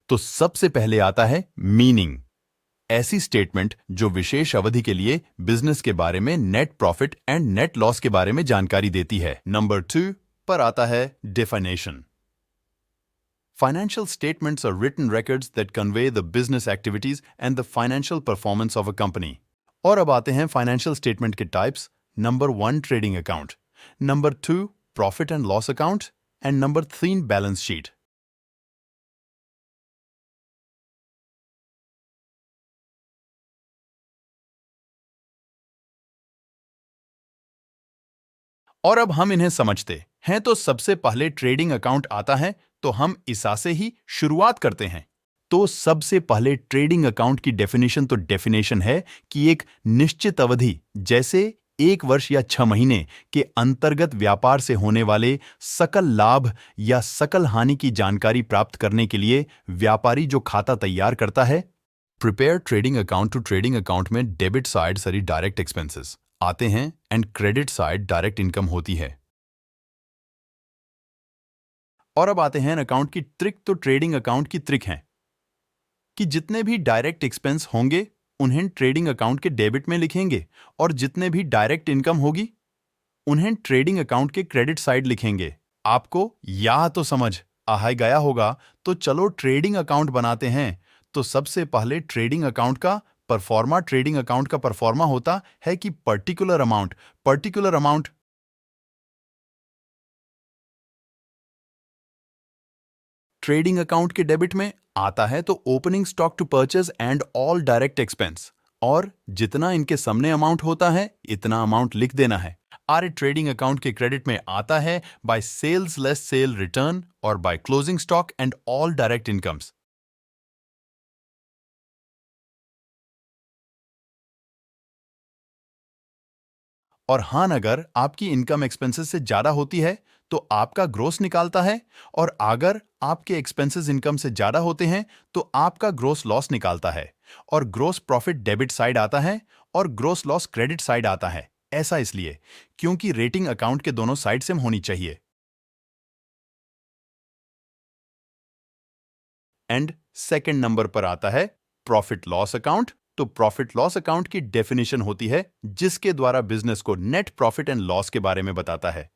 तो सबसे पहले आता है मीनिंग, ऐसी स्टेटमेंट जो विशेष अवधि के लिए बिजनेस के बारे में net profit and net loss के बारे में जानकारी देती है। नंबर 2 पर आता है definition. Financial statements are written records that convey the business activities and the financial performance of a company. और अब आते हैं फाइनेंशियल स्टेटमेंट के types. Number 1 trading account, number 2 profit and loss account and number 3 balance sheet. और अब हम इन्हें समझते हैं। तो सबसे पहले ट्रेडिंग अकाउंट आता है, तो हम इसा से ही शुरुआत करते हैं। तो सबसे पहले ट्रेडिंग अकाउंट की डेफिनेशन तो डेफिनेशन है कि एक निश्चित अवधि जैसे 1 वर्ष या 6 महीने के अंतर्गत व्यापार से होने वाले सकल लाभ या सकल हानि की जानकारी प्राप्त करने के लिए व्यापारी जो खाता तैयार करता है। Prepare trading account to trading account में डेबिट साइड सारी डायरेक्ट एक्सपेंसेस आते हैं and credit side direct income होती है। और अब आते हैं अकाउंट की ट्रिक। तो ट्रेडिंग अकाउंट की ट्रिक है कि जितने भी डायरेक्ट एक्सपेंस होंगे उन्हें ट्रेडिंग अकाउंट के डेबिट में लिखेंगे और जितने भी डायरेक्ट इनकम होगी उन्हें ट्रेडिंग अकाउंट के क्रेडिट साइड लिखेंगे। आपको यह तो समझ आ गया होगा। तो चलो ट्रेडिंग अकाउंट बनाते हैं। तो सबसे पहले ट्रेडिंग अकाउंट का परफॉर्मा, ट्रेडिंग अकाउंट का परफॉर्मा होता है कि पर्टिकुलर अमाउंट ट्रेडिंग अकाउंट के डेबिट में आता है। तो opening stock to purchase and all direct expense, और जितना इनके सामने अमाउंट होता है इतना अमाउंट लिख देना है। आर ट्रेडिंग अकाउंट के क्रेडिट में आता है by sales less sale return और by closing stock and all direct incomes. और हाँ, अगर आपकी इनकम एक्सपेंसेस से ज्यादा होती है तो आपका ग्रोस निकालता है, और अगर आपके एक्सपेंसेस इनकम से ज्यादा होते हैं तो आपका ग्रोस लॉस निकालता है। और ग्रोस प्रॉफिट डेबिट साइड आता है और ग्रोस लॉस क्रेडिट साइड आता है। ऐसा इसलिए क्योंकि रेटिंग अकाउंट के दोनों साइड सेम होनी चाहिए। एंड सेकंड नंबर पर आता है प्रॉफिट लॉस अकाउंट। तो प्रॉफिट लॉस अकाउंट की डेफिनेशन होती है जिसके द्वारा बिजनेस को नेट प्रॉफिट एंड लॉस के बारे में बताता है।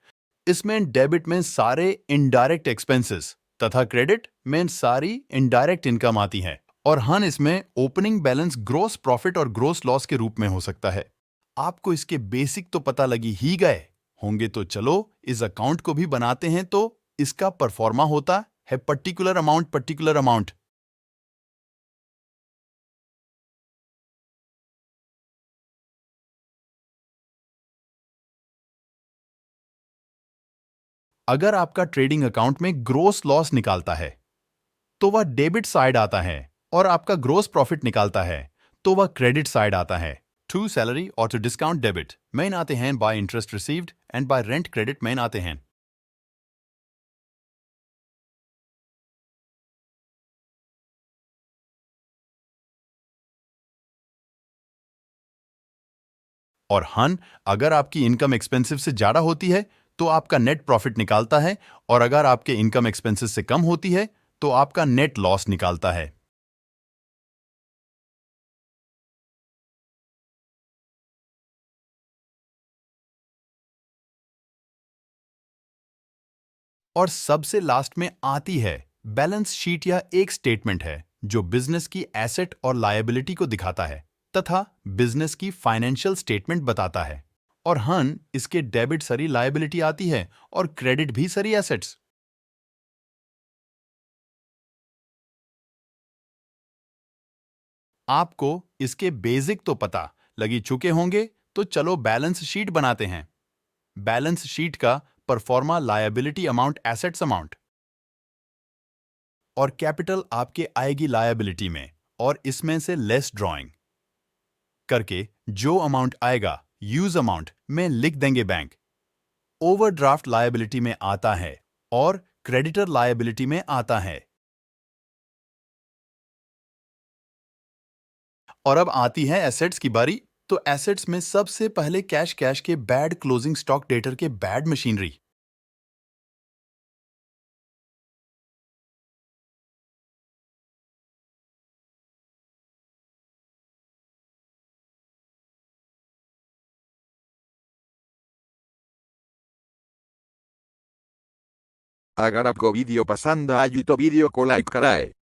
इसमें डेबिट में सारे इनडायरेक्ट एक्सपेंसेस तथा क्रेडिट में सारी इनडायरेक्ट इनकम आती है। और हन इसमें ओपनिंग बैलेंस ग्रोस प्रॉफिट और ग्रोस लॉस के रूप में हो सकता है। आपको इसके बेसिक तो पता लगी ही गए होंगे। तो चलो इस अकाउंट को भी बनाते हैं। तो इसका परफॉर्मा होता है पर्टिकुलर अमाउंट। अगर आपका ट्रेडिंग अकाउंट में ग्रोस लॉस निकालता है तो वह डेबिट साइड आता है, और आपका ग्रोस प्रॉफिट निकालता है तो वह क्रेडिट साइड आता है। टू सैलरी और टू डिस्काउंट डेबिट मेन आते हैं, bye interest received and bye rent credit main आते हैं। और हन, अगर आपकी इनकम एक्सपेंसिव से ज्यादा होती है तो आपका नेट प्रॉफिट निकालता है, और अगर आपके इनकम एक्सपेंसेस से कम होती है तो आपका नेट लॉस निकालता है। और सबसे लास्ट में आती है बैलेंस शीट, या एक स्टेटमेंट है जो बिजनेस की एसेट और लायबिलिटी को दिखाता है तथा बिजनेस की फाइनेंशियल स्टेटमेंट बताता है। और हन, इसके डेबिट सरी लायबिलिटी आती है और क्रेडिट भी सरी एसेट्स। आपको इसके बेसिक तो पता लगी चुके होंगे। तो चलो बैलेंस शीट बनाते हैं। बैलेंस शीट का pro forma liability amount, assets amount, और कैपिटल आपके आएगी लायबिलिटी में, और इसमें से लेस ड्राइंग करके जो अमाउंट आएगा यूज अमाउंट में लिख देंगे बैंक। ओवरड्राफ्ट लायबिलिटी में आता है और क्रेडिटर लायबिलिटी में आता है। और अब आती है एसेट्स की बारी। तो एसेट्स में सबसे पहले कैश के बैड क्लोजिंग स्टॉक डेटर के बैड मशीनरी, अगर आपको वीडियो पसंद आई तो वीडियो को लाइक कराएं